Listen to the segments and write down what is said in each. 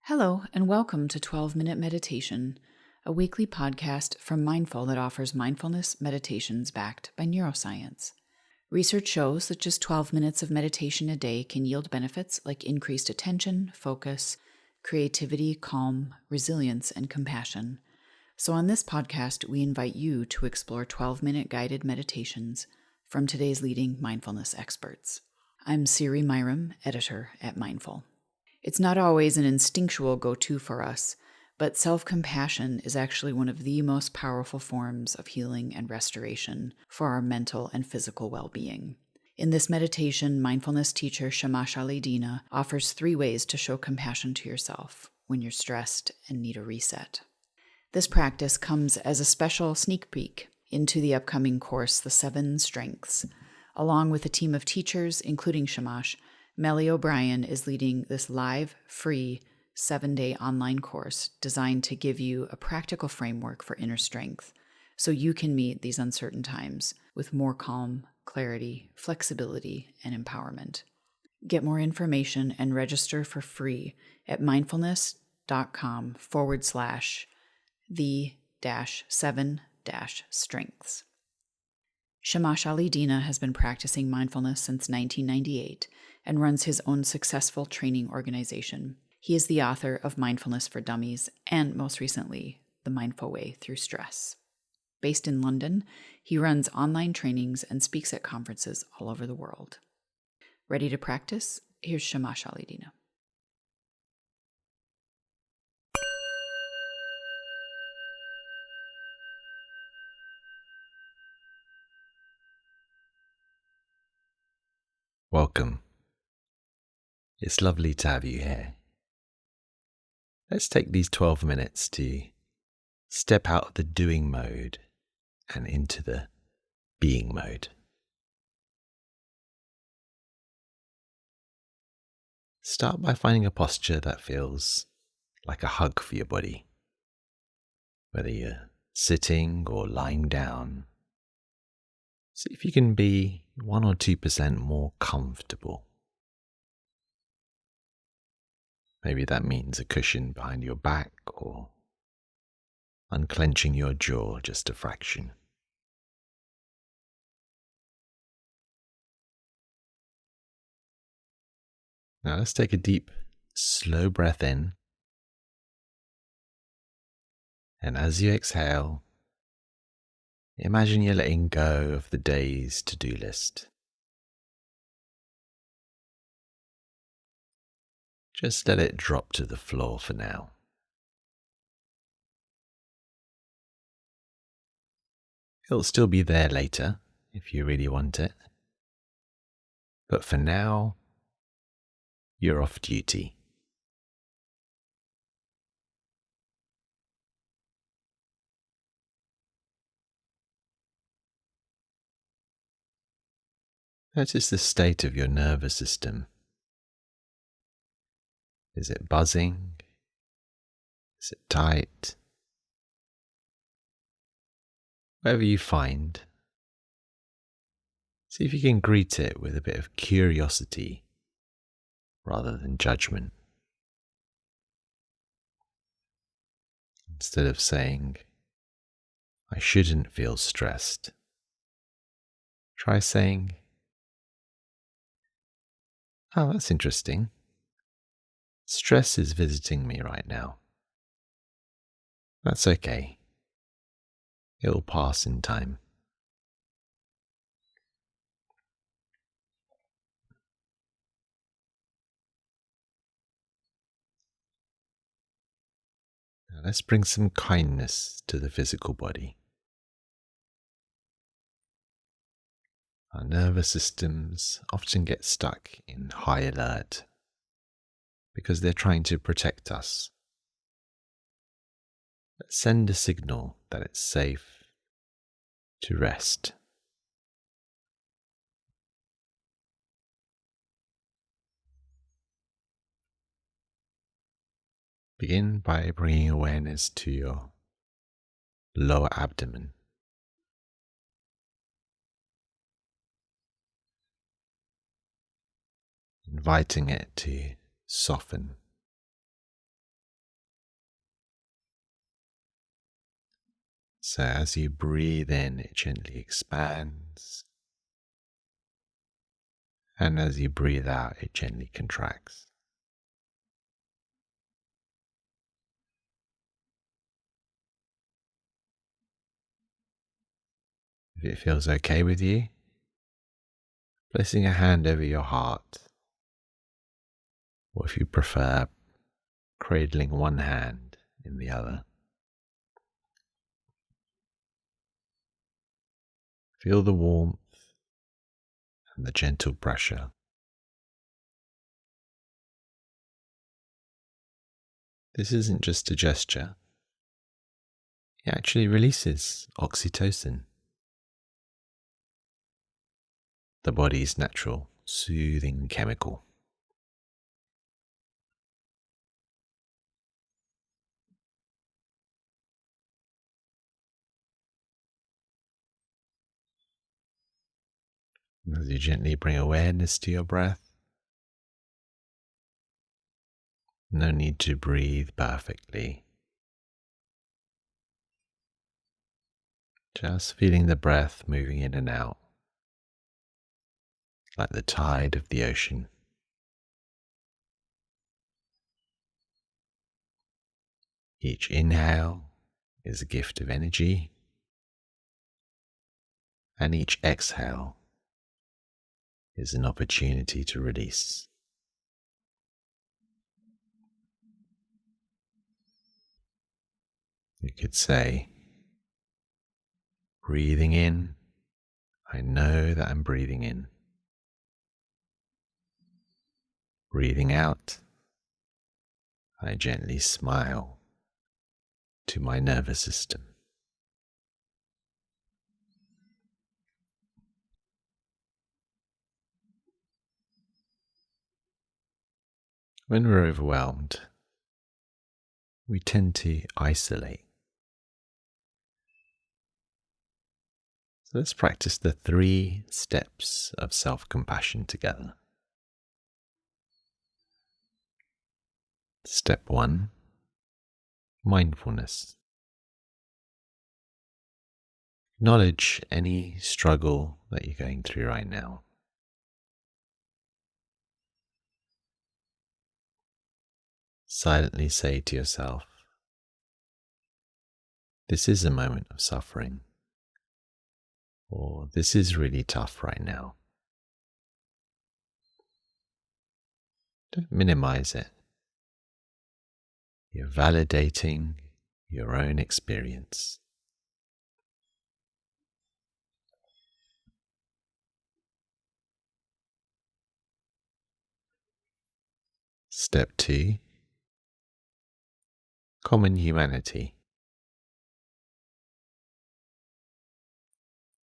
Hello, and welcome to 12-Minute Meditation, a weekly podcast from Mindful that offers mindfulness meditations backed by neuroscience. Research shows that just 12 minutes of meditation a day can yield benefits like increased attention, focus, creativity, calm, resilience, and compassion. So on this podcast, we invite you to explore 12-minute guided meditations from today's leading mindfulness experts. I'm Siri Myram, editor at Mindful. It's not always an instinctual go-to for us, but self-compassion is actually one of the most powerful forms of healing and restoration for our mental and physical well-being. In this meditation, mindfulness teacher Shamash Alidina offers 3 ways to show compassion to yourself when you're stressed and need a reset. This practice comes as a special sneak peek into the upcoming course, The 7 Strengths. Along with a team of teachers, including Shamash, Melly O'Brien is leading this live, free, 7-day online course designed to give you a practical framework for inner strength so you can meet these uncertain times with more calm, clarity, flexibility, and empowerment. Get more information and register for free at mindfulness.com/the-7-strengths. Shamash Alidina has been practicing mindfulness since 1998 and runs his own successful training organization. He is the author of Mindfulness For Dummies and, most recently, The Mindful Way Through Stress. Based in London, he runs online trainings and speaks at conferences all over the world. Ready to practice? Here's Shamash Alidina. Welcome. It's lovely to have you here. Let's take these 12 minutes to step out of the doing mode and into the being mode. Start by finding a posture that feels like a hug for your body. Whether you're sitting or lying down, see if you can be 1 or 2% more comfortable. Maybe that means a cushion behind your back or unclenching your jaw just a fraction. Now let's take a deep, slow breath in. And as you exhale, imagine you're letting go of the day's to-do list. Just let it drop to the floor for now. It'll still be there later if you really want it. But for now, you're off duty. Notice the state of your nervous system. Is it buzzing? Is it tight? Whatever you find, see if you can greet it with a bit of curiosity rather than judgment. Instead of saying, I shouldn't feel stressed, try saying, oh, that's interesting. Stress is visiting me right now. That's okay. It'll pass in time. Now let's bring some kindness to the physical body. Our nervous systems often get stuck in high alert because they're trying to protect us. Let's send a signal that it's safe to rest. Begin by bringing awareness to your lower abdomen. Inviting it to soften So as you breathe in, it gently expands. And as you breathe out, it gently contracts. If it feels okay with you, placing a hand over your heart, or if you prefer, cradling one hand in the other. Feel the warmth and the gentle pressure. This isn't just a gesture. It actually releases oxytocin, the body's natural soothing chemical. As you gently bring awareness to your breath, no need to breathe perfectly. Just feeling the breath moving in and out, like the tide of the ocean. Each inhale is a gift of energy, and each exhale is an opportunity to release. You could say, breathing in, I know that I'm breathing in. Breathing out, I gently smile to my nervous system. When we're overwhelmed, we tend to isolate. So let's practice the 3 steps of self-compassion together. Step 1, mindfulness. Acknowledge any struggle that you're going through right now. Silently say to yourself, this is a moment of suffering, or this is really tough right now. Don't minimize it. You're validating your own experience. Step 2, common humanity.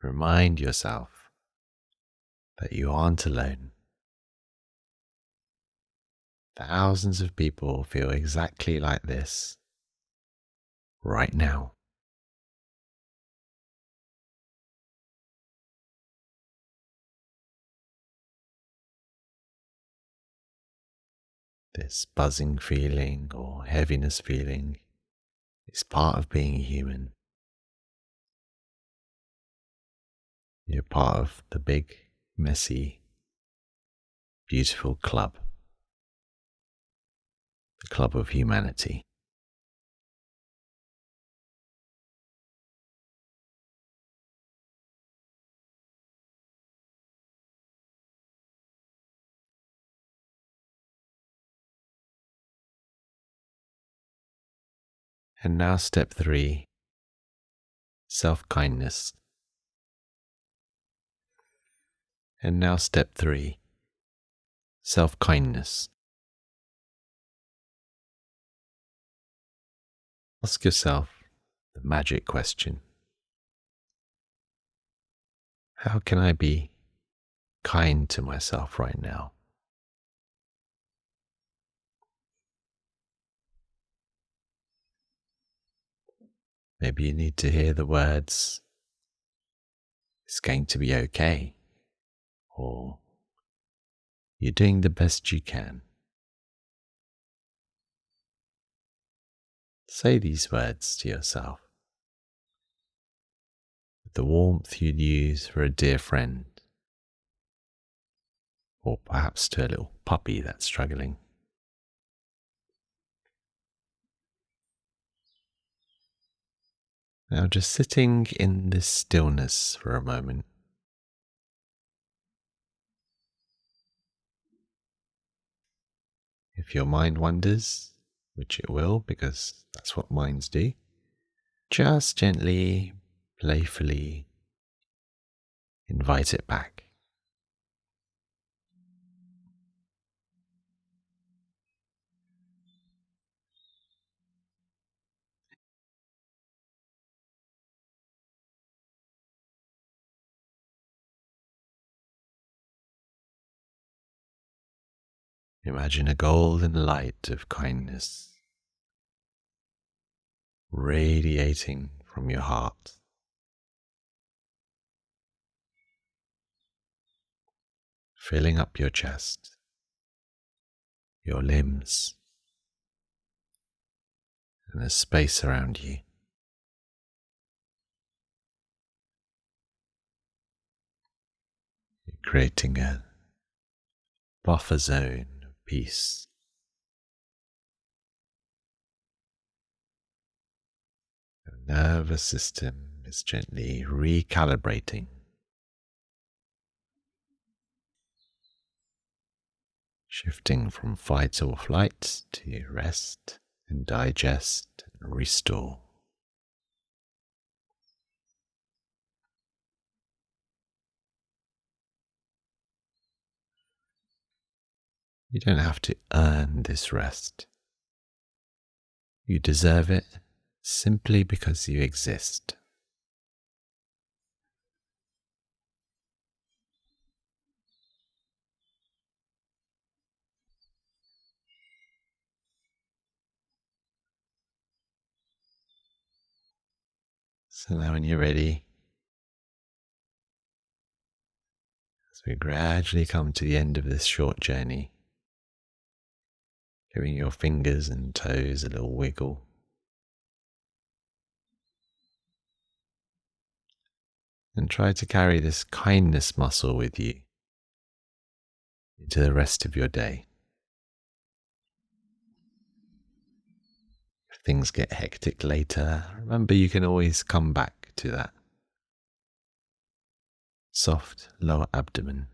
Remind yourself that you aren't alone. Thousands of people feel exactly like this right now. This buzzing feeling or heaviness feeling is part of being human. You're part of the big, messy, beautiful club. The club of humanity. And now step 3, self-kindness. And now step 3, self-kindness. Ask yourself the magic question. How can I be kind to myself right now? Maybe you need to hear the words, it's going to be okay, or you're doing the best you can. Say these words to yourself. with the warmth you'd use for a dear friend, or perhaps to a little puppy that's struggling. Now just sitting in this stillness for a moment. If your mind wanders, which it will because that's what minds do, just gently, playfully invite it back. Imagine a golden light of kindness radiating from your heart, filling up your chest, your limbs, and the space around you. You're creating a buffer zone of peace. Your nervous system is gently recalibrating, shifting from fight or flight to rest and digest and restore. You don't have to earn this rest. You deserve it simply because you exist. So now when you're ready, as we gradually come to the end of this short journey, giving your fingers and toes a little wiggle, and try to carry this kindness muscle with you into the rest of your day. If things get hectic later, remember you can always come back to that soft lower abdomen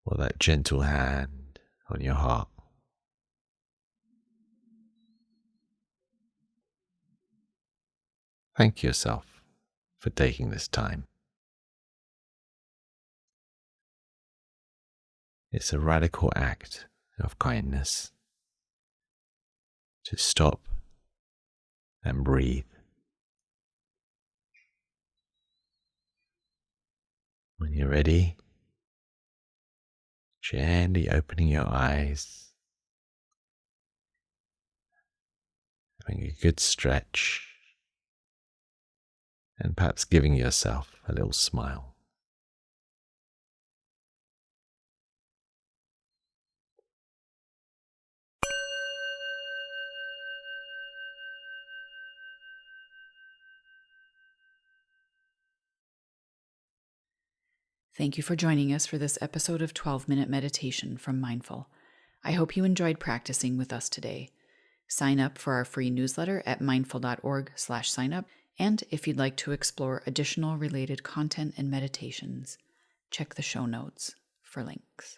or that gentle hand on your heart. Thank yourself for taking this time. It's a radical act of kindness to stop and breathe. When you're ready, gently opening your eyes, having a good stretch, and perhaps giving yourself a little smile. Thank you for joining us for this episode of 12-Minute Meditation from Mindful. I hope you enjoyed practicing with us today. Sign up for our free newsletter at mindful.org/signup, and if you'd like to explore additional related content and meditations, check the show notes for links.